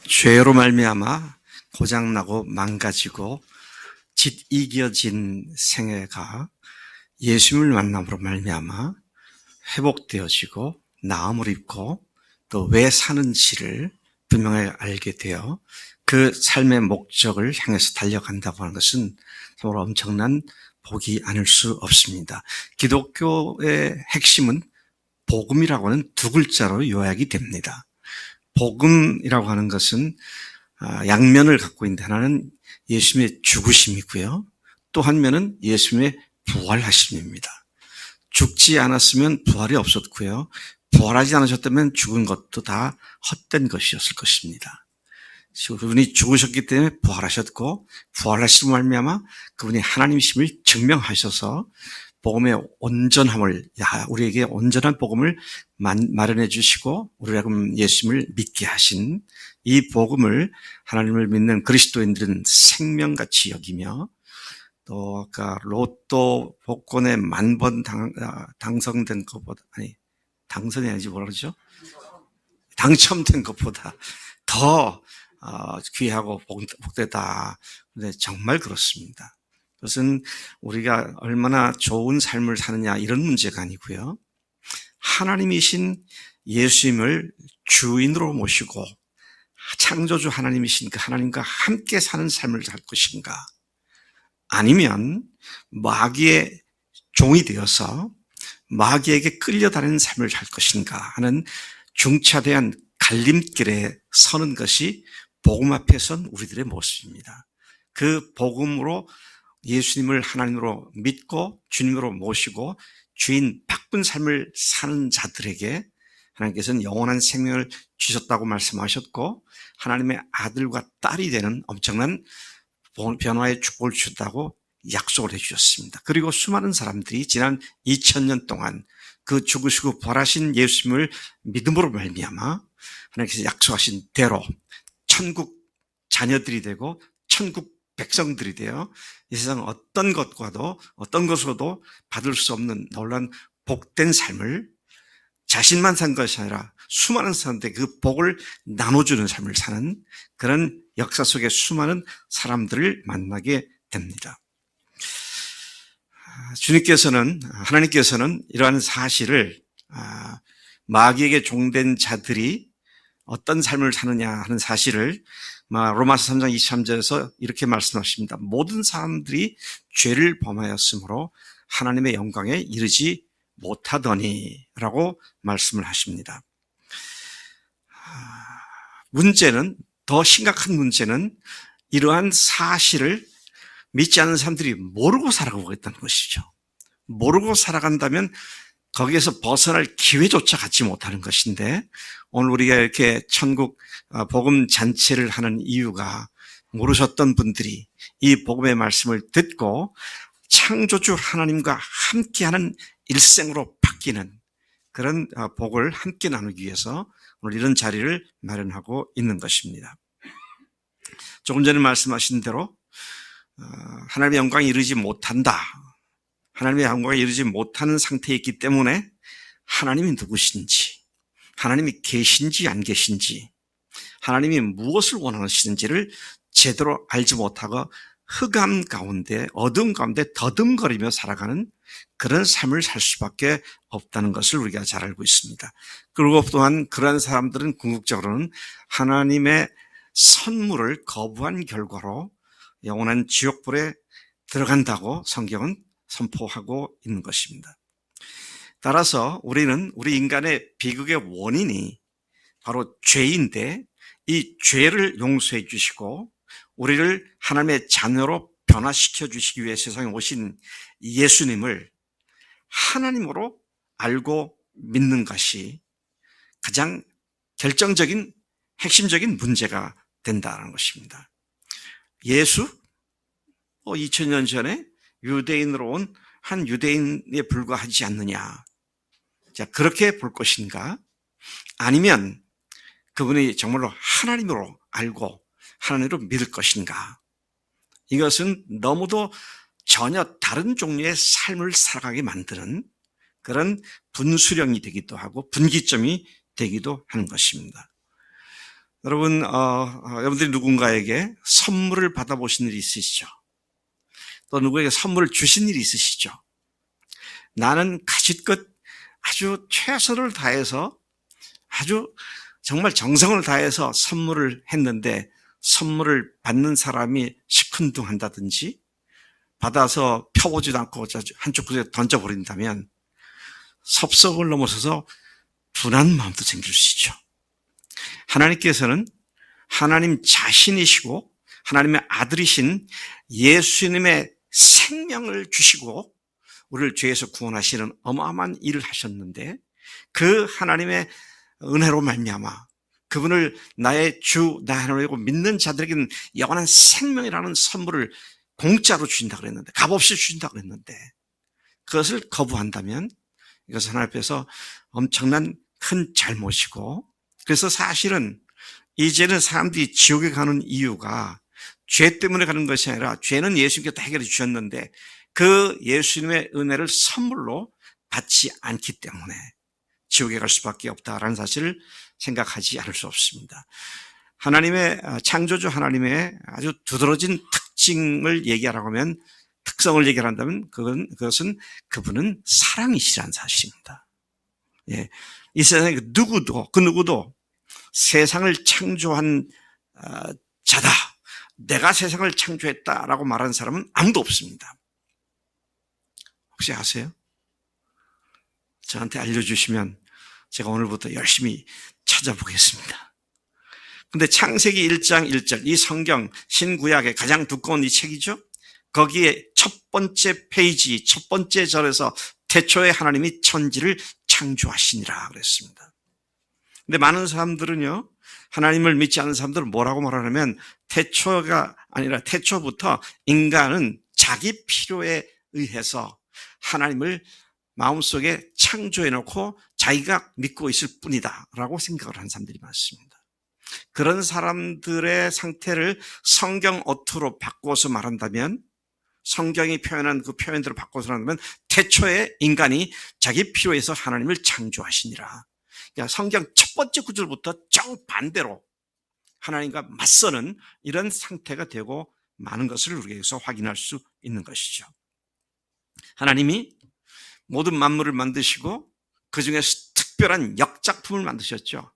죄로 말미암아 고장나고 망가지고 짓이겨진 생애가 예수님을 만남으로 말미암아 회복되어지고 나음을 입고 또 왜 사는지를 분명하게 알게 되어 그 삶의 목적을 향해서 달려간다고 하는 것은 정말 엄청난 복이 아닐 수 없습니다. 기독교의 핵심은 복음이라고 하는 두 글자로 요약이 됩니다. 복음이라고 하는 것은 양면을 갖고 있는데, 하나는 예수님의 죽으심이고요, 또 한 면은 예수님의 부활하심입니다. 죽지 않았으면 부활이 없었고요, 부활하지 않으셨다면 죽은 것도 다 헛된 것이었을 것입니다. 그분이 죽으셨기 때문에 부활하셨고, 부활하심을 말미암아 그분이 하나님이심을 증명하셔서 복음의 온전함을, 우리에게 온전한 복음을 마련해 주시고 우리가 예수님을 믿게 하신 이 복음을 하나님을 믿는 그리스도인들은 생명같이 여기며, 또 아까 로또 복권에 10,000번 당선된 것보다, 당선이 아니지 뭐라 그러죠? 당첨된 것보다 더 귀하고 복되다. 근데 정말 그렇습니다. 그것은 우리가 얼마나 좋은 삶을 사느냐 이런 문제가 아니고요, 하나님이신 예수님을 주인으로 모시고 창조주 하나님이신 그 하나님과 함께 사는 삶을 살 것인가, 아니면 마귀의 종이 되어서 마귀에게 끌려다니는 삶을 살 것인가 하는 중차대한 갈림길에 서는 것이 복음 앞에 선 우리들의 모습입니다. 그 복음으로 예수님을 하나님으로 믿고 주님으로 모시고 주인 바꾼 삶을 사는 자들에게 하나님께서는 영원한 생명을 주셨다고 말씀하셨고, 하나님의 아들과 딸이 되는 엄청난 변화의 축복을 주셨다고 약속을 해주셨습니다. 그리고 수많은 사람들이 지난 2000년 동안 그 죽으시고 부활하신 예수님을 믿음으로 말미암아 하나님께서 약속하신 대로 천국 자녀들이 되고 천국 백성들이 되어 이 세상 어떤 것으로도 받을 수 없는 놀라운 복된 삶을 자신만 산 것이 아니라 수많은 사람들에게 그 복을 나눠주는 삶을 사는 그런 역사 속에 수많은 사람들을 만나게 됩니다. 하나님께서는 이러한 사실을 마귀에게 종된 자들이 어떤 삶을 사느냐 하는 사실을 로마서 3장 23절에서 이렇게 말씀하십니다. 모든 사람들이 죄를 범하였으므로 하나님의 영광에 이르지 못하더니 라고 말씀을 하십니다. 더 심각한 문제는 이러한 사실을 믿지 않는 사람들이 모르고 살아가고 있다는 것이죠. 모르고 살아간다면 거기에서 벗어날 기회조차 갖지 못하는 것인데, 오늘 우리가 이렇게 천국 복음 잔치를 하는 이유가 모르셨던 분들이 이 복음의 말씀을 듣고 창조주 하나님과 함께하는 일생으로 바뀌는 그런 복을 함께 나누기 위해서 오늘 이런 자리를 마련하고 있는 것입니다. 조금 전에 말씀하신 대로 하나님의 영광에 이르지 못한다, 하나님의 영광에 이르지 못하는 상태에 있기 때문에 하나님이 누구신지, 하나님이 계신지 안 계신지, 하나님이 무엇을 원하시는지를 제대로 알지 못하고 흑암 가운데, 어둠 가운데 더듬거리며 살아가는 그런 삶을 살 수밖에 없다는 것을 우리가 잘 알고 있습니다. 그리고 또한 그러한 사람들은 궁극적으로는 하나님의 선물을 거부한 결과로 영원한 지옥불에 들어간다고 성경은 선포하고 있는 것입니다. 따라서 우리 인간의 비극의 원인이 바로 죄인데, 이 죄를 용서해 주시고 우리를 하나님의 자녀로 변화시켜 주시기 위해 세상에 오신 예수님을 하나님으로 알고 믿는 것이 가장 결정적인 핵심적인 문제가 된다는 것입니다. 예수? 2000년 전에 유대인으로 온 한 유대인에 불과하지 않느냐. 자, 그렇게 볼 것인가? 아니면 그분이 정말로 하나님으로 알고 하나님으로 믿을 것인가? 이것은 너무도 전혀 다른 종류의 삶을 살아가게 만드는 그런 분수령이 되기도 하고 분기점이 되기도 하는 것입니다. 여러분들이 누군가에게 선물을 받아보신 일이 있으시죠? 또 누구에게 선물을 주신 일이 있으시죠? 나는 가짓것 아주 최선을 다해서 아주 정말 정성을 다해서 선물을 했는데 선물을 받는 사람이 시큰둥한다든지 받아서 펴보지도 않고 한쪽 구석에 던져버린다면 섭섭을 넘어서서 분한 마음도 생길 수 있죠. 하나님께서는 하나님 자신이시고 하나님의 아들이신 예수님의 생명을 주시고 우리를 죄에서 구원하시는 어마어마한 일을 하셨는데 그 하나님의 은혜로 말미암아 그분을 나의 주, 나의 하나님이고 믿는 자들에게는 영원한 생명이라는 선물을 공짜로 주신다고 그랬는데, 값없이 주신다고 그랬는데 그것을 거부한다면 이것은 하나님 앞에서 엄청난 큰 잘못이고, 그래서 사실은 이제는 사람들이 지옥에 가는 이유가 죄 때문에 가는 것이 아니라 죄는 예수님께서 다 해결해 주셨는데 그 예수님의 은혜를 선물로 받지 않기 때문에 지옥에 갈 수밖에 없다라는 사실을 생각하지 않을 수 없습니다. 하나님의 창조주 하나님의 아주 두드러진 특징을 얘기하라고 하면, 특성을 얘기한다면 그것은 그분은 사랑이시라는 사실입니다. 예, 이 세상에 그 누구도 세상을 창조한 자다, 내가 세상을 창조했다라고 말하는 사람은 아무도 없습니다. 혹시 아세요? 저한테 알려주시면 제가 오늘부터 열심히 찾아보겠습니다. 근데 창세기 1장 1절, 이 성경 신구약의 가장 두꺼운 이 책이죠. 거기에 첫 번째 페이지, 첫 번째 절에서 태초에 하나님이 천지를 창조하시니라 그랬습니다. 근데 많은 사람들은요, 하나님을 믿지 않는 사람들은 뭐라고 말하냐면 태초가 아니라 태초부터 인간은 자기 필요에 의해서 하나님을 마음속에 창조해놓고 자기가 믿고 있을 뿐이다 라고 생각을 하는 사람들이 많습니다. 그런 사람들의 상태를 성경 어투로 바꿔서 말한다면, 성경이 표현한 그 표현대로 바꿔서 말한다면 태초에 인간이 자기 필요에서 하나님을 창조하시니라. 그러니까 성경 첫 번째 구절부터 정반대로 하나님과 맞서는 이런 상태가 되고 많은 것을 우리가 여기서 확인할 수 있는 것이죠. 하나님이 모든 만물을 만드시고 그중에서 특별한 역작품을 만드셨죠.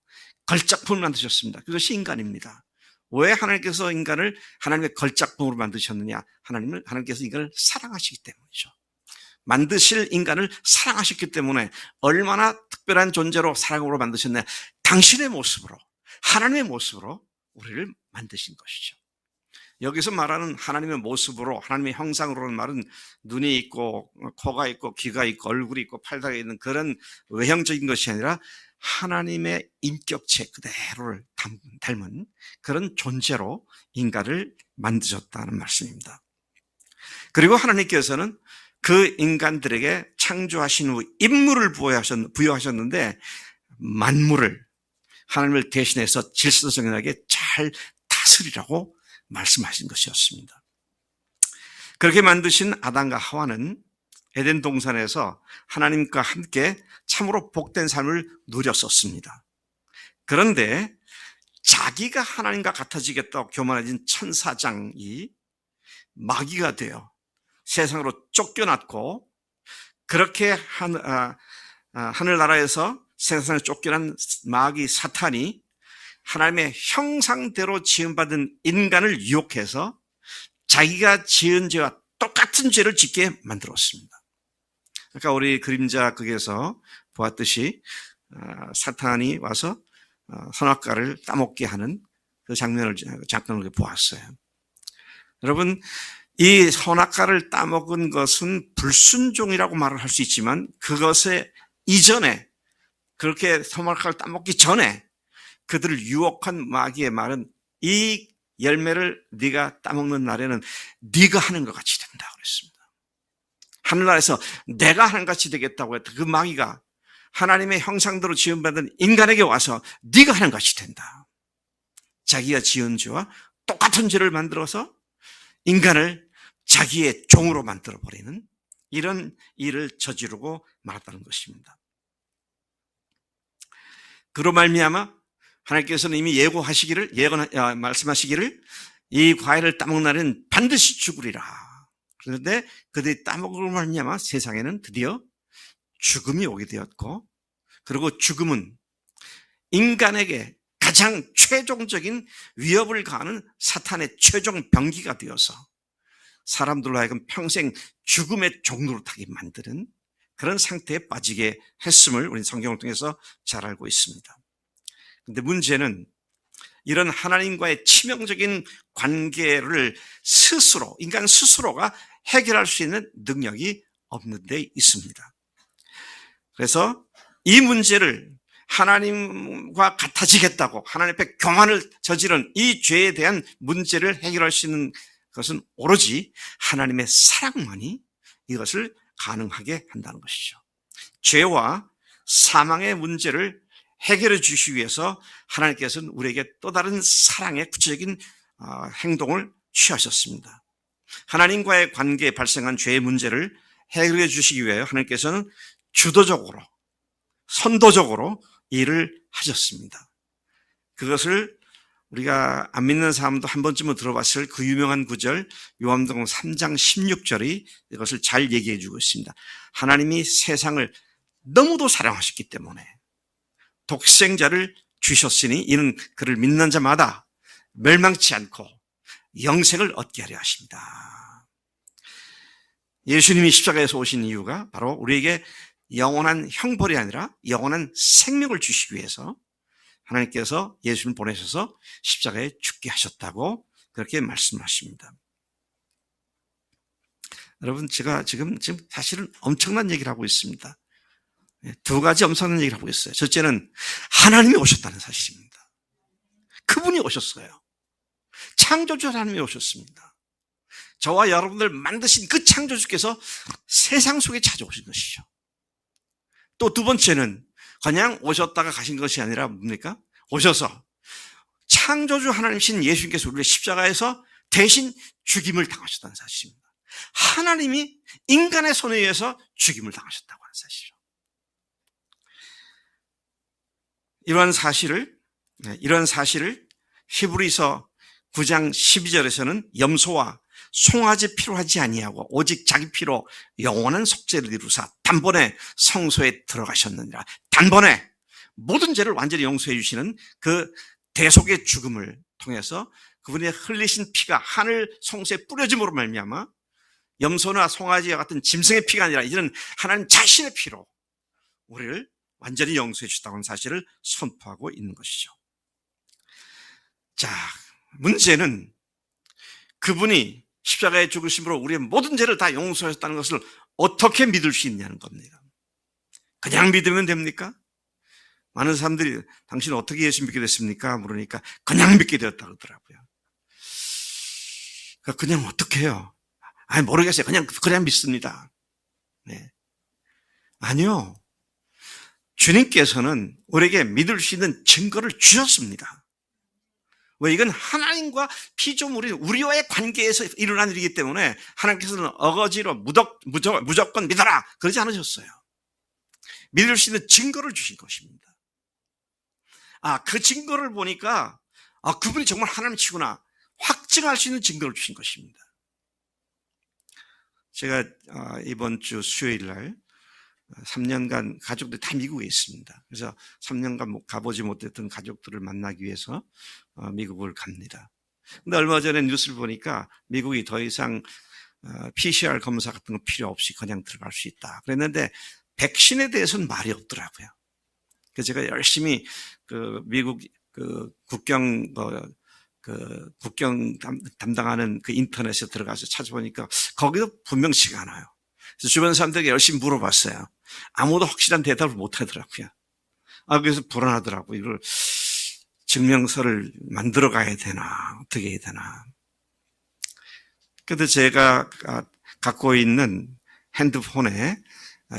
걸작품을 만드셨습니다. 그것이 인간입니다. 왜 하나님께서 인간을 하나님의 걸작품으로 만드셨느냐? 하나님께서 인간을 사랑하시기 때문이죠. 만드실 인간을 사랑하셨기 때문에 얼마나 특별한 존재로 사랑으로 만드셨냐? 당신의 모습으로, 하나님의 모습으로 우리를 만드신 것이죠. 여기서 말하는 하나님의 모습으로, 하나님의 형상으로는 말은 눈이 있고 코가 있고 귀가 있고 얼굴이 있고 팔다가 있는 그런 외형적인 것이 아니라 하나님의 인격체 그대로를 닮은 그런 존재로 인간을 만드셨다는 말씀입니다. 그리고 하나님께서는 그 인간들에게 창조하신 후 임무를 부여하셨는데 만물을 하나님을 대신해서 질서정연하게 잘 다스리라고 말씀하신 것이었습니다. 그렇게 만드신 아담과 하와는 에덴 동산에서 하나님과 함께 참으로 복된 삶을 누렸었습니다. 그런데 자기가 하나님과 같아지겠다고 교만해진 천사장이 마귀가 되어 세상으로 쫓겨났고, 그렇게 하늘나라에서 세상에 쫓겨난 마귀 사탄이 하나님의 형상대로 지음받은 인간을 유혹해서 자기가 지은 죄와 똑같은 죄를 짓게 만들었습니다. 그러니까 우리 그림자극에서 보았듯이 사탄이 와서 선악과를 따먹게 하는 그 장면을 보았어요. 여러분, 이 선악과를 따먹은 것은 불순종이라고 말을 할 수 있지만 그것의 이전에, 그렇게 선악과를 따먹기 전에 그들을 유혹한 마귀의 말은 이 열매를 네가 따먹는 날에는 네가 하는 것 같이 된다고 그랬습니다. 하늘나라에서 내가 하는 것 같이 되겠다고 했던 그 마귀가 하나님의 형상대로 지음받은 인간에게 와서 네가 하는 것 같이 된다. 자기가 지은 죄와 똑같은 죄를 만들어서 인간을 자기의 종으로 만들어버리는 이런 일을 저지르고 말았다는 것입니다. 그로 말미암아 하나님께서는 이미 말씀하시기를 이 과일을 따먹는 날은 반드시 죽으리라. 그런데 그들이 따먹으로 말미암아 세상에는 드디어 죽음이 오게 되었고, 그리고 죽음은 인간에게 가장 최종적인 위협을 가하는 사탄의 최종 병기가 되어서 사람들로 하여금 평생 죽음의 종로로 타게 만드는 그런 상태에 빠지게 했음을 우리 성경을 통해서 잘 알고 있습니다. 그런데 문제는 이런 하나님과의 치명적인 관계를 인간 스스로가 해결할 수 있는 능력이 없는 데 있습니다. 그래서 이 문제를 하나님과 같아지겠다고 하나님 앞에 교만을 저지른 이 죄에 대한 문제를 해결할 수 있는 것은 오로지 하나님의 사랑만이 이것을 가능하게 한다는 것이죠. 죄와 사망의 문제를 해결해 주시기 위해서 하나님께서는 우리에게 또 다른 사랑의 구체적인 행동을 취하셨습니다. 하나님과의 관계에 발생한 죄의 문제를 해결해 주시기 위해 하나님께서는 주도적으로, 선도적으로 일을 하셨습니다. 그것을 우리가 안 믿는 사람도 한 번쯤은 들어봤을 그 유명한 구절 요한복음 3장 16절이 이것을 잘 얘기해 주고 있습니다. 하나님이 세상을 너무도 사랑하셨기 때문에 독생자를 주셨으니 이는 그를 믿는 자마다 멸망치 않고 영생을 얻게 하려 하십니다. 예수님이 십자가에서 오신 이유가 바로 우리에게 영원한 형벌이 아니라 영원한 생명을 주시기 위해서 하나님께서 예수님을 보내셔서 십자가에 죽게 하셨다고 그렇게 말씀하십니다. 여러분, 제가 지금 사실은 엄청난 얘기를 하고 있습니다. 두 가지 엄청난 얘기를 하고 있어요. 첫째는 하나님이 오셨다는 사실입니다. 그분이 오셨어요. 창조주 하나님이 오셨습니다. 저와 여러분들 만드신 그 창조주께서 세상 속에 찾아오신 것이죠. 또 두 번째는 그냥 오셨다가 가신 것이 아니라 뭡니까? 오셔서 창조주 하나님이신 예수님께서 우리를 십자가에서 대신 죽임을 당하셨다는 사실입니다. 하나님이 인간의 손에 의해서 죽임을 당하셨다고 하는 사실이죠. 이런 사실을 히브리서 9장 12절에서는 염소와 송아지 피로 하지 아니하고 오직 자기 피로 영원한 속죄를 이루사 단번에 성소에 들어가셨느니라. 단번에 모든 죄를 완전히 용서해 주시는 그 대속의 죽음을 통해서 그분의 흘리신 피가 하늘 성소에 뿌려짐으로 말미암아 염소나 송아지와 같은 짐승의 피가 아니라 이제는 하나님 자신의 피로 우리를 완전히 용서해 주셨다고 하는 사실을 선포하고 있는 것이죠. 자, 문제는 그분이 십자가에 죽으심으로 우리의 모든 죄를 다 용서하셨다는 것을 어떻게 믿을 수 있냐는 겁니다. 그냥 믿으면 됩니까? 많은 사람들이 당신은 어떻게 예수 믿게 됐습니까? 물으니까 그냥 믿게 되었다고 그러더라고요. 그냥 어떻게 해요? 모르겠어요. 그냥 믿습니다. 네. 아니요. 주님께서는 우리에게 믿을 수 있는 증거를 주셨습니다. 왜? 이건 하나님과 피조물이 우리와의 관계에서 일어난 일이기 때문에 하나님께서는 어거지로 무조건 믿어라 그러지 않으셨어요. 믿을 수 있는 증거를 주신 것입니다. 그 증거를 보니까 그분이 정말 하나님이시구나 확증할 수 있는 증거를 주신 것입니다. 제가 이번 주 수요일 날 3년간 가족들이 다 미국에 있습니다. 그래서 3년간 가보지 못했던 가족들을 만나기 위해서 미국을 갑니다. 근데 얼마 전에 뉴스를 보니까 미국이 더 이상 PCR 검사 같은 거 필요 없이 그냥 들어갈 수 있다 그랬는데 백신에 대해서는 말이 없더라고요. 그래서 제가 열심히 미국 국경 담당하는 그 인터넷에 들어가서 찾아보니까 거기도 분명치가 않아요. 그래서 주변 사람들에게 열심히 물어봤어요. 아무도 확실한 대답을 못 하더라고요. 그래서 불안하더라고요. 이걸 증명서를 만들어 가야 되나, 어떻게 해야 되나. 그래도 제가 갖고 있는 핸드폰에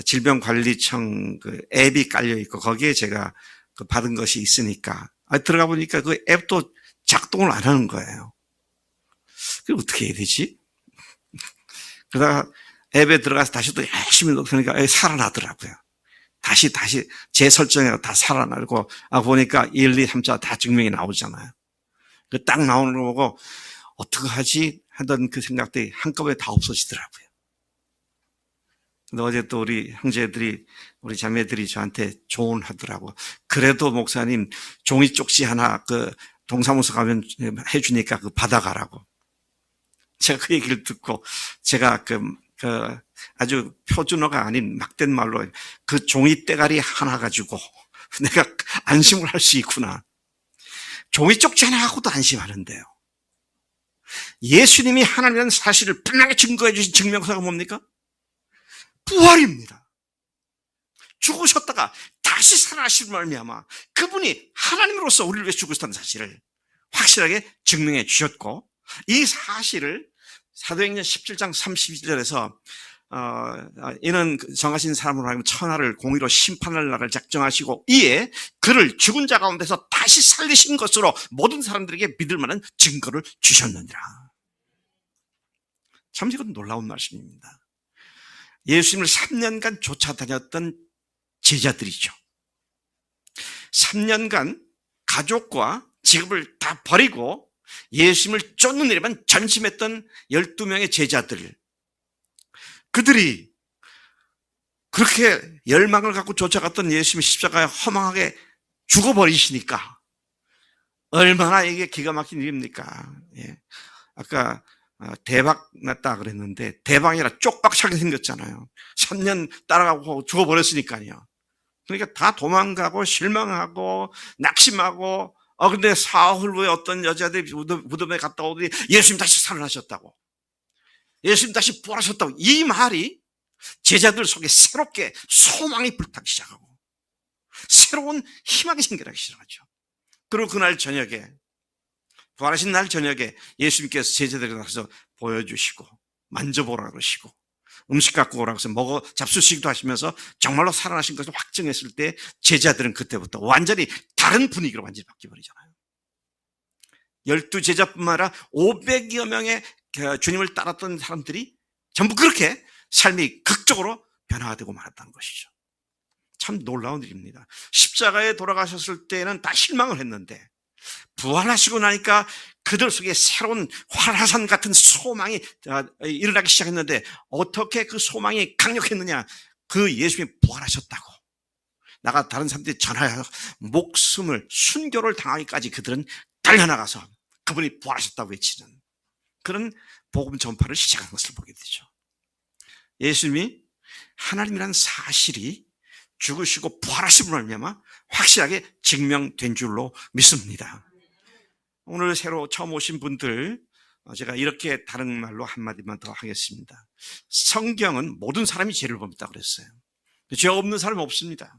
질병관리청 그 앱이 깔려 있고 거기에 제가 받은 것이 있으니까 들어가 보니까 그 앱도 작동을 안 하는 거예요. 그럼 어떻게 해야 되지? 그러다가 앱에 들어가서 다시 또 열심히 넣으니까 살아나더라고요. 다시 재설정해서 다 살아나고, 보니까 1, 2, 3자 다 증명이 나오잖아요. 그 딱 나오는 거 보고, 어떡하지? 하던 그 생각들이 한꺼번에 다 없어지더라고요. 근데 어제 또 우리 형제들이, 우리 자매들이 저한테 조언하더라고. 그래도 목사님, 종이 쪽지 하나 동사무소 가면 해주니까 받아가라고. 제가 그 얘기를 듣고, 제가 아주 표준어가 아닌 막된 말로 그 종이 떼가리 하나 가지고 내가 안심을 할 수 있구나. 종이 쪽지 하나 갖고도 안심하는데요. 예수님이 하나님이라는 사실을 분명히 증거해 주신 증명서가 뭡니까? 부활입니다. 죽으셨다가 다시 살아나신 말미암아 그분이 하나님으로서 우리를 위해 죽으셨다는 사실을 확실하게 증명해 주셨고, 이 사실을 사도행전 17장 32절에서 이는 정하신 사람으로 하여금 천하를 공의로 심판할 날을 작정하시고 이에 그를 죽은 자 가운데서 다시 살리신 것으로 모든 사람들에게 믿을 만한 증거를 주셨느니라. 참 이건 놀라운 말씀입니다. 예수님을 3년간 쫓아다녔던 제자들이죠. 3년간 가족과 직업을 다 버리고 예수님을 쫓는 일에만 전심했던 12명의 제자들, 그들이 그렇게 열망을 갖고 쫓아갔던 예수님이 십자가에 허망하게 죽어버리시니까 얼마나 이게 기가 막힌 일입니까? 예. 아까 대박 났다 그랬는데 대박이라 쪽박차게 생겼잖아요. 3년 따라가고 죽어버렸으니까요. 그러니까 다 도망가고 실망하고 낙심하고, 근데 사흘 후에 어떤 여자들이 무덤에 갔다 오더니 예수님 다시 살아나셨다고, 예수님 다시 부활하셨다고, 이 말이 제자들 속에 새롭게 소망이 불타기 시작하고 새로운 희망이 생겨나기 시작하죠. 그리고 그날 저녁에, 부활하신 날 저녁에 예수님께서 제자들에게 나가서 보여주시고 만져보라 그러시고 음식 갖고 오라고 해서 잡수시기도 하시면서 정말로 살아나신 것을 확증했을 때 제자들은 그때부터 완전히 다른 분위기로 완전히 바뀌어버리잖아요. 12제자뿐만 아니라 500여 명의 주님을 따랐던 사람들이 전부 그렇게 삶이 극적으로 변화가 되고 말았다는 것이죠. 참 놀라운 일입니다. 십자가에 돌아가셨을 때는 다 실망을 했는데 부활하시고 나니까 그들 속에 새로운 활화산 같은 소망이 일어나기 시작했는데, 어떻게 그 소망이 강력했느냐? 그 예수님이 부활하셨다고 나가 다른 사람들이 전하여 목숨을, 순교를 당하기까지 그들은 달려나가서 그분이 부활하셨다고 외치는 그런 복음 전파를 시작한 것을 보게 되죠. 예수님이 하나님이라는 사실이 죽으시고 부활하심으로 말미암아 확실하게 증명된 줄로 믿습니다. 오늘 새로 처음 오신 분들, 제가 이렇게 다른 말로 한마디만 더 하겠습니다. 성경은 모든 사람이 죄를 범했다 그랬어요. 죄 없는 사람은 없습니다.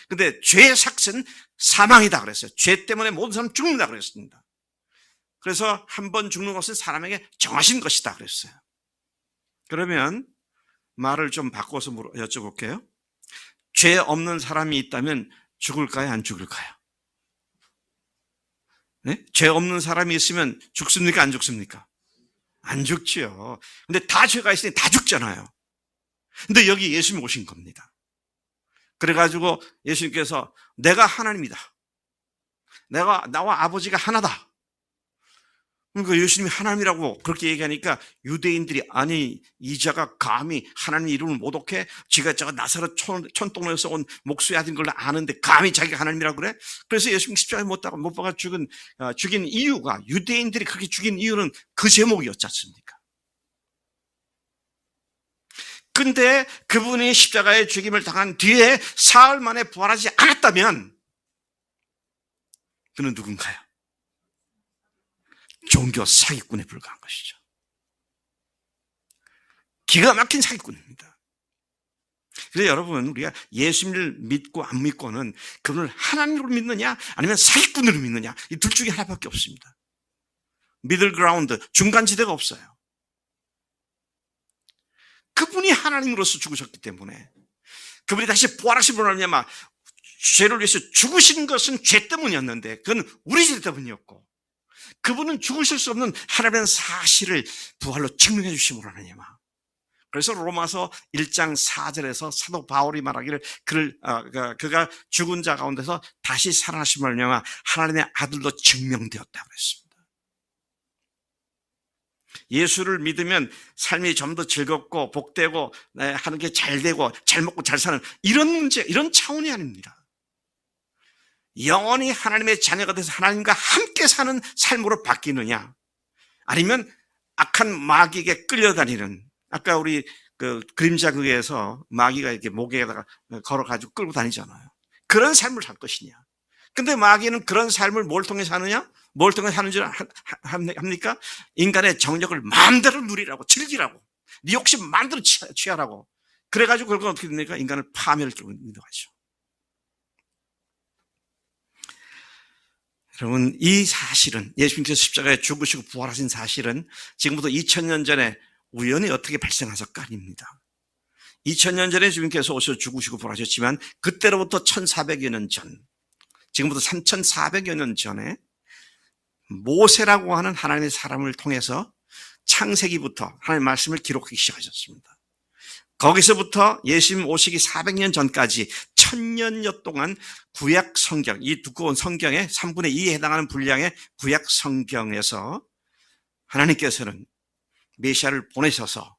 근데 죄의 삭은 사망이다 그랬어요. 죄 때문에 모든 사람 죽는다 그랬습니다. 그래서 한 번 죽는 것은 사람에게 정하신 것이다 그랬어요. 그러면 말을 좀 바꿔서 여쭤볼게요. 죄 없는 사람이 있다면 죽을까요? 안 죽을까요? 네? 죄 없는 사람이 있으면 죽습니까? 안 죽습니까? 안 죽지요. 근데 다 죄가 있으니 다 죽잖아요. 근데 여기 예수님이 오신 겁니다. 그래가지고 예수님께서 내가 하나님이다, 나와 아버지가 하나다. 그러니까 예수님이 하나님이라고 그렇게 얘기하니까 유대인들이, 아니 이 자가 감히 하나님 이름을 모독해? 지가 저가 나사렛 촌동네에서 온 목수의 아들인 걸 아는데 감히 자기가 하나님이라고 그래? 그래서 예수님 십자가에 못 박아 죽인 이유가, 유대인들이 그렇게 죽인 이유는 그 제목이었지 않습니까? 근데 그분이 십자가에 죽임을 당한 뒤에 사흘 만에 부활하지 않았다면 그는 누군가요? 종교 사기꾼에 불과한 것이죠. 기가 막힌 사기꾼입니다. 그래서 여러분, 우리가 예수님을 믿고 안 믿고는 그분을 하나님으로 믿느냐 아니면 사기꾼으로 믿느냐, 이 둘 중에 하나밖에 없습니다. 미들그라운드, 중간지대가 없어요. 그분이 하나님으로서 죽으셨기 때문에, 그분이 다시 부활하심으로 말미암아 죄를 위해서 죽으신 것은 죄 때문이었는데 그건 우리 죄 때문이었고, 그분은 죽으실 수 없는 하나님의 사실을 부활로 증명해 주심으로 하느냐마. 그래서 로마서 1장 4절에서 사도 바울이 말하기를 그가 죽은 자 가운데서 다시 살아나심을 말미암아 하나님의 아들로 증명되었다고 했습니다. 예수를 믿으면 삶이 좀 더 즐겁고 복되고 하는 게 잘 되고 잘 먹고 잘 사는 이런 문제, 이런 차원이 아닙니다. 영원히 하나님의 자녀가 돼서 하나님과 함께 사는 삶으로 바뀌느냐, 아니면 악한 마귀에게 끌려다니는, 아까 우리 그림자 극에서 마귀가 이렇게 목에다가 걸어가지고 끌고 다니잖아요. 그런 삶을 살 것이냐. 근데 마귀는 그런 삶을 뭘 통해 사느냐? 뭘 통해 사는 줄 합니까? 인간의 정력을 마음대로 누리라고, 즐기라고, 네 욕심 마음대로 취하라고. 그래가지고 결국 어떻게 됩니까? 인간을 파멸을 끼고 인도하죠. 여러분, 이 사실은, 예수님께서 십자가에 죽으시고 부활하신 사실은 지금부터 2000년 전에 우연히 어떻게 발생하셨까 아닙니다. 2000년 전에 주님께서 오셔서 죽으시고 부활하셨지만 그때로부터 1400여 년 전, 지금부터 3400여 년 전에 모세라고 하는 하나님의 사람을 통해서 창세기부터 하나님의 말씀을 기록하기 시작하셨습니다. 거기서부터 예수님 오시기 400년 전까지 1000년여 동안 구약 성경, 이 두꺼운 성경의 3분의 2에 해당하는 분량의 구약 성경에서 하나님께서는 메시아를 보내셔서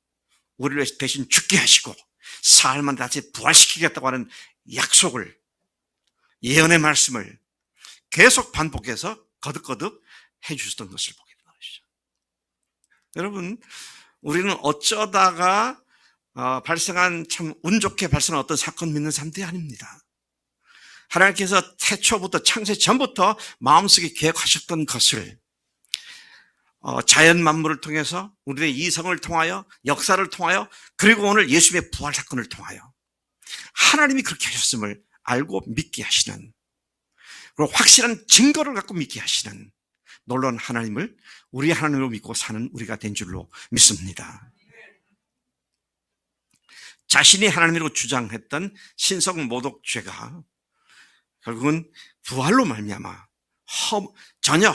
우리를 대신 죽게 하시고 사흘만 다시 부활시키겠다고 하는 약속을, 예언의 말씀을 계속 반복해서 거듭거듭 해주셨던 것을 보게 되는 것이죠. 여러분, 우리는 어쩌다가 발생한, 참 운 좋게 발생한 어떤 사건 믿는 사람들이 아닙니다. 하나님께서 태초부터, 창세 전부터 마음속에 계획하셨던 것을 자연 만물을 통해서, 우리의 이성을 통하여, 역사를 통하여, 그리고 오늘 예수님의 부활 사건을 통하여 하나님이 그렇게 하셨음을 알고 믿게 하시는, 그리고 확실한 증거를 갖고 믿게 하시는 놀라운 하나님을 우리 하나님으로 믿고 사는 우리가 된 줄로 믿습니다. 자신이 하나님으로 주장했던 신성 모독죄가 결국은 부활로 말미암아 전혀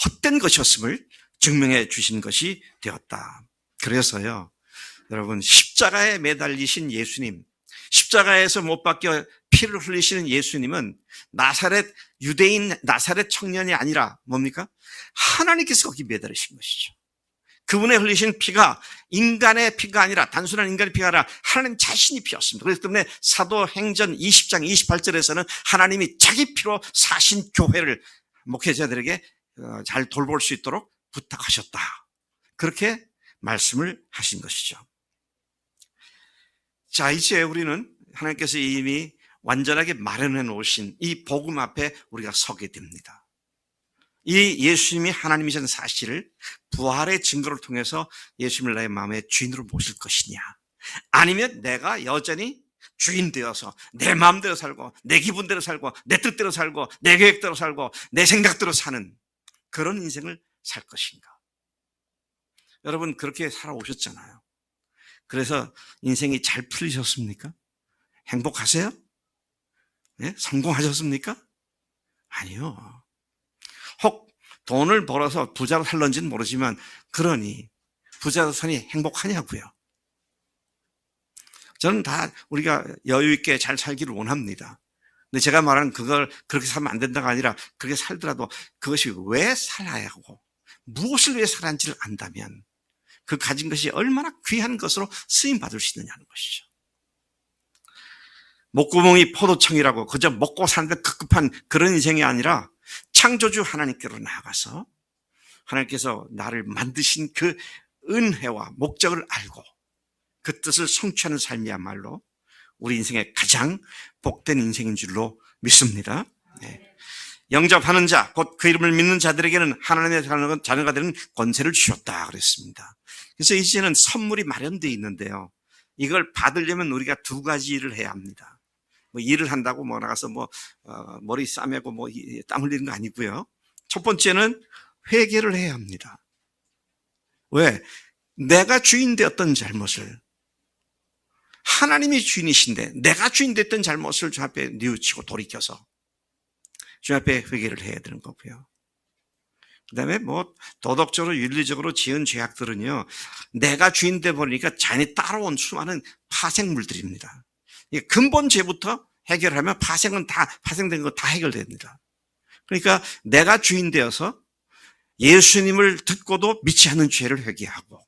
헛된 것이었음을 증명해 주신 것이 되었다. 그래서요, 여러분, 십자가에 매달리신 예수님, 십자가에서 못 박혀 피를 흘리시는 예수님은 나사렛, 유대인 나사렛 청년이 아니라 뭡니까? 하나님께서 거기 매달리신 것이죠. 그분의 흘리신 피가 인간의 피가 아니라, 단순한 인간의 피가 아니라 하나님 자신이 피였습니다. 그렇기 때문에 사도행전 20장 28절에서는 하나님이 자기 피로 사신 교회를 목회자들에게 잘 돌볼 수 있도록 부탁하셨다. 그렇게 말씀을 하신 것이죠. 자, 이제 우리는 하나님께서 이미 완전하게 마련해 놓으신 이 복음 앞에 우리가 서게 됩니다. 이 예수님이 하나님이신 사실을 부활의 증거를 통해서 예수님을 나의 마음의 주인으로 모실 것이냐, 아니면 내가 여전히 주인 되어서 내 마음대로 살고 내 기분대로 살고 내 뜻대로 살고 내 계획대로 살고 내 생각대로 사는 그런 인생을 살 것인가. 여러분, 그렇게 살아오셨잖아요. 그래서 인생이 잘 풀리셨습니까? 행복하세요? 네? 성공하셨습니까? 아니요. 혹 돈을 벌어서 부자로 살런지는 모르지만, 그러니 부자로 사니 행복하냐고요. 저는 다 우리가 여유 있게 잘 살기를 원합니다. 근데 제가 말하는 그걸 그렇게 살면 안 된다가 아니라, 그렇게 살더라도 그것이 왜 살아야 하고 무엇을 위해 살았는지를 안다면 그 가진 것이 얼마나 귀한 것으로 쓰임받을 수 있느냐는 것이죠. 목구멍이 포도청이라고 그저 먹고 사는데 급급한 그런 인생이 아니라, 창조주 하나님께로 나아가서 하나님께서 나를 만드신 그 은혜와 목적을 알고 그 뜻을 성취하는 삶이야말로 우리 인생의 가장 복된 인생인 줄로 믿습니다. 네. 영접하는 자, 곧 그 이름을 믿는 자들에게는 하나님의 자녀가 되는 권세를 주셨다 그랬습니다. 그래서 이제는 선물이 마련되어 있는데요, 이걸 받으려면 우리가 두 가지 일을 해야 합니다. 뭐 일을 한다고 뭐 나가서 머리 싸매고 땀 흘리는 거 아니고요. 첫 번째는 회개를 해야 합니다. 왜? 내가 주인 되었던 잘못을, 하나님이 주인이신데 내가 주인 됐던 잘못을 주 앞에 뉘우치고 돌이켜서 주 앞에 회개를 해야 되는 거고요. 그다음에 뭐 도덕적으로 윤리적으로 지은 죄악들은요, 내가 주인 돼 버리니까 자연히 따라온 수많은 파생물들입니다. 이 근본 죄부터 해결하면 파생된 거 다 해결됩니다. 그러니까 내가 주인 되어서 예수님을 듣고도 믿지 않는 죄를 회개하고,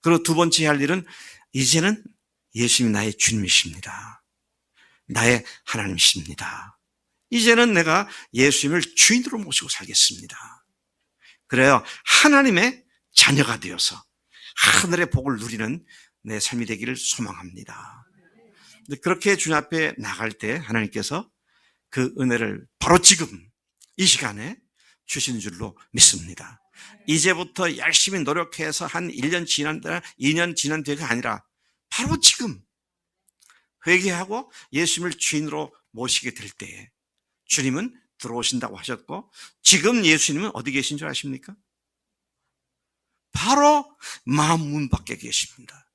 그리고 두 번째 할 일은 이제는 예수님이 나의 주님이십니다. 나의 하나님이십니다. 이제는 내가 예수님을 주인으로 모시고 살겠습니다. 그래요, 하나님의 자녀가 되어서 하늘의 복을 누리는 내 삶이 되기를 소망합니다. 그렇게 주님 앞에 나갈 때 하나님께서 그 은혜를 바로 지금 이 시간에 주시는 줄로 믿습니다. 이제부터 열심히 노력해서 한 1년 지난다, 2년 지난 뒤가 아니라 바로 지금 회개하고 예수님을 주인으로 모시게 될 때에 주님은 들어오신다고 하셨고, 지금 예수님은 어디 계신 줄 아십니까? 바로 마음 문 밖에 계십니다.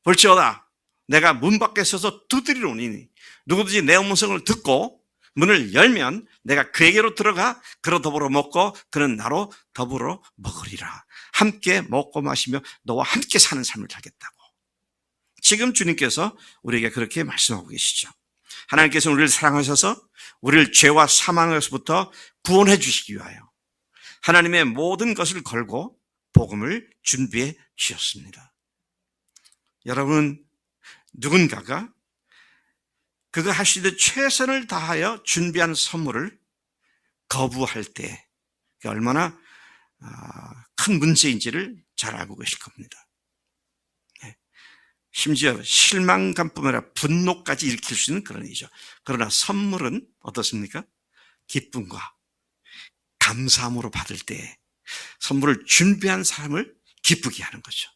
볼지어다 내가 문 밖에 서서 두드리노니 누구든지 내 음성을 듣고 문을 열면 내가 그에게로 들어가 그로 더불어 먹고 그는 나로 더불어 먹으리라. 함께 먹고 마시며 너와 함께 사는 삶을 살겠다고. 지금 주님께서 우리에게 그렇게 말씀하고 계시죠. 하나님께서 우리를 사랑하셔서 우리를 죄와 사망에서부터 구원해 주시기 위하여 하나님의 모든 것을 걸고 복음을 준비해 주셨습니다. 여러분, 누군가가 그가 할 수 있는 최선을 다하여 준비한 선물을 거부할 때 얼마나 큰 문제인지를 잘 알고 계실 겁니다. 심지어 실망감뿐만 아니라 분노까지 일으킬 수 있는 그런 일이죠. 그러나 선물은 어떻습니까? 기쁨과 감사함으로 받을 때 선물을 준비한 사람을 기쁘게 하는 거죠.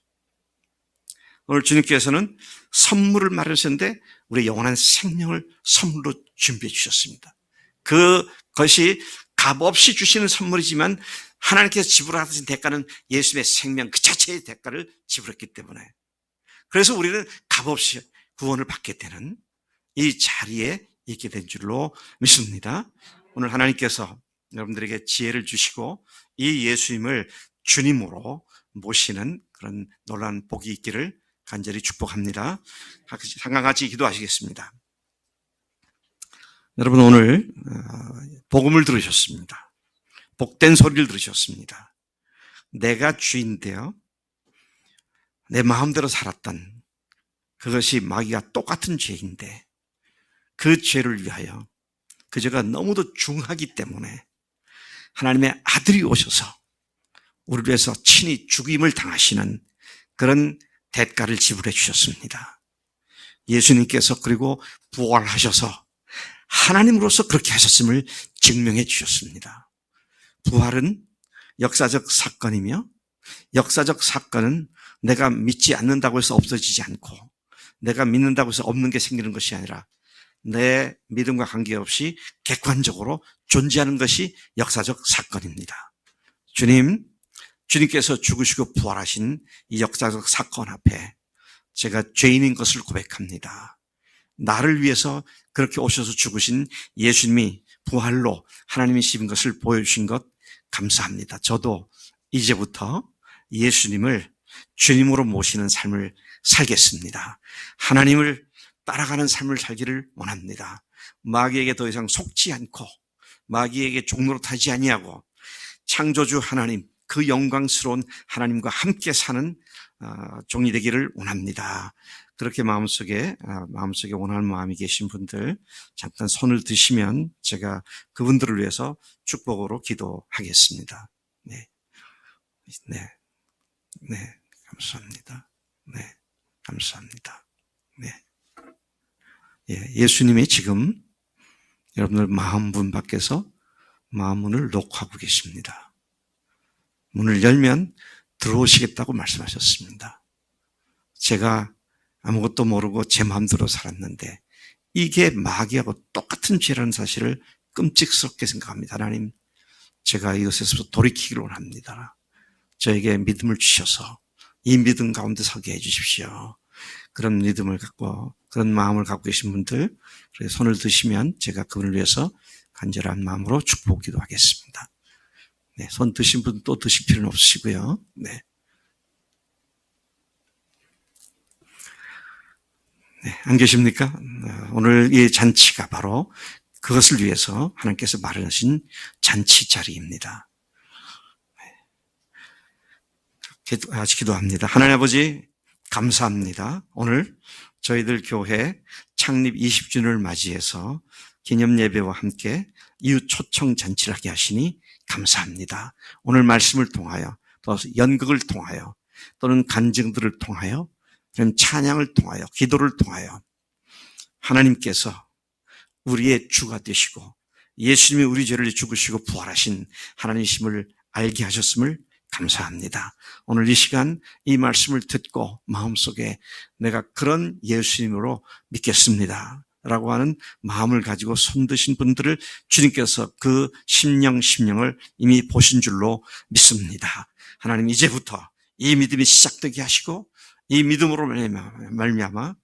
오늘 주님께서는 선물을 마련하셨는데 우리의 영원한 생명을 선물로 준비해 주셨습니다. 그것이 값없이 주시는 선물이지만 하나님께서 지불하신 대가는 예수님의 생명 그 자체의 대가를 지불했기 때문에, 그래서 우리는 값없이 구원을 받게 되는 이 자리에 있게 된 줄로 믿습니다. 오늘 하나님께서 여러분들에게 지혜를 주시고 이 예수님을 주님으로 모시는 그런 놀라운 복이 있기를 간절히 축복합니다. 상강같이 기도하시겠습니다. 여러분, 오늘 복음을 들으셨습니다. 복된 소리를 들으셨습니다. 내가 주인 되어 내 마음대로 살았던 그것이 마귀가 똑같은 죄인데 그 죄를 위하여 그 죄가 너무도 중하기 때문에 하나님의 아들이 오셔서 우리를 위해서 친히 죽임을 당하시는 그런 대가를 지불해 주셨습니다. 예수님께서 그리고 부활하셔서 하나님으로서 그렇게 하셨음을 증명해 주셨습니다. 부활은 역사적 사건이며 역사적 사건은 내가 믿지 않는다고 해서 없어지지 않고 내가 믿는다고 해서 없는 게 생기는 것이 아니라 내 믿음과 관계없이 객관적으로 존재하는 것이 역사적 사건입니다. 주님께서 죽으시고 부활하신 이 역사적 사건 앞에 제가 죄인인 것을 고백합니다. 나를 위해서 그렇게 오셔서 죽으신 예수님이 부활로 하나님이신 것을 보여주신 것 감사합니다. 저도 이제부터 예수님을 주님으로 모시는 삶을 살겠습니다. 하나님을 따라가는 삶을 살기를 원합니다. 마귀에게 더 이상 속지 않고 마귀에게 종로로 타지 아니하고 창조주 하나님, 그 영광스러운 하나님과 함께 사는 종이 되기를 원합니다. 그렇게 마음속에 원하는 마음이 계신 분들 잠깐 손을 드시면 제가 그분들을 위해서 축복으로 기도하겠습니다. 네, 감사합니다. 네, 감사합니다. 네, 예수님이 지금 여러분들 마음 문 밖에서 마음 문을 녹하고 계십니다. 문을 열면 들어오시겠다고 말씀하셨습니다. 제가 아무것도 모르고 제 마음대로 살았는데 이게 마귀하고 똑같은 죄라는 사실을 끔찍스럽게 생각합니다. 하나님, 제가 이것에서 돌이키기를 원합니다. 저에게 믿음을 주셔서 이 믿음 가운데 서게 해주십시오. 그런 믿음을 갖고 그런 마음을 갖고 계신 분들 손을 드시면 제가 그분을 위해서 간절한 마음으로 축복 기도하겠습니다. 네, 손 드신 분 또 드실 필요는 없으시고요. 네. 네, 안 계십니까? 오늘 이 잔치가 바로 그것을 위해서 하나님께서 마련하신 잔치 자리입니다. 기도합니다. 하나님 아버지, 감사합니다. 오늘 저희들 교회 창립 20주년을 맞이해서 기념 예배와 함께 이웃 초청 잔치를 하게 하시니 감사합니다. 오늘 말씀을 통하여 또 연극을 통하여 또는 간증들을 통하여 찬양을 통하여 기도를 통하여 하나님께서 우리의 주가 되시고 예수님이 우리 죄를 죽으시고 부활하신 하나님이심을 알게 하셨음을 감사합니다. 오늘 이 시간 이 말씀을 듣고 마음속에 내가 그런 예수님으로 믿겠습니다 라고 하는 마음을 가지고 손드신 분들을 주님께서 그 심령을 이미 보신 줄로 믿습니다. 하나님, 이제부터 이 믿음이 시작되게 하시고 이 믿음으로 말미암아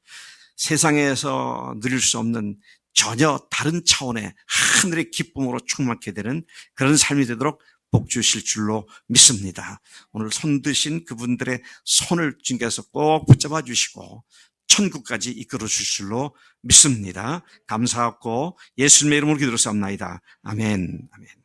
세상에서 누릴 수 없는 전혀 다른 차원의 하늘의 기쁨으로 충만케 되는 그런 삶이 되도록 복 주실 줄로 믿습니다. 오늘 손 드신 그분들의 손을 주님께서 꼭 붙잡아 주시고 천국까지 이끌어 주실 줄로 믿습니다. 감사하고 예수님의 이름으로 기도드렸사옵나이다. 아멘. 아멘.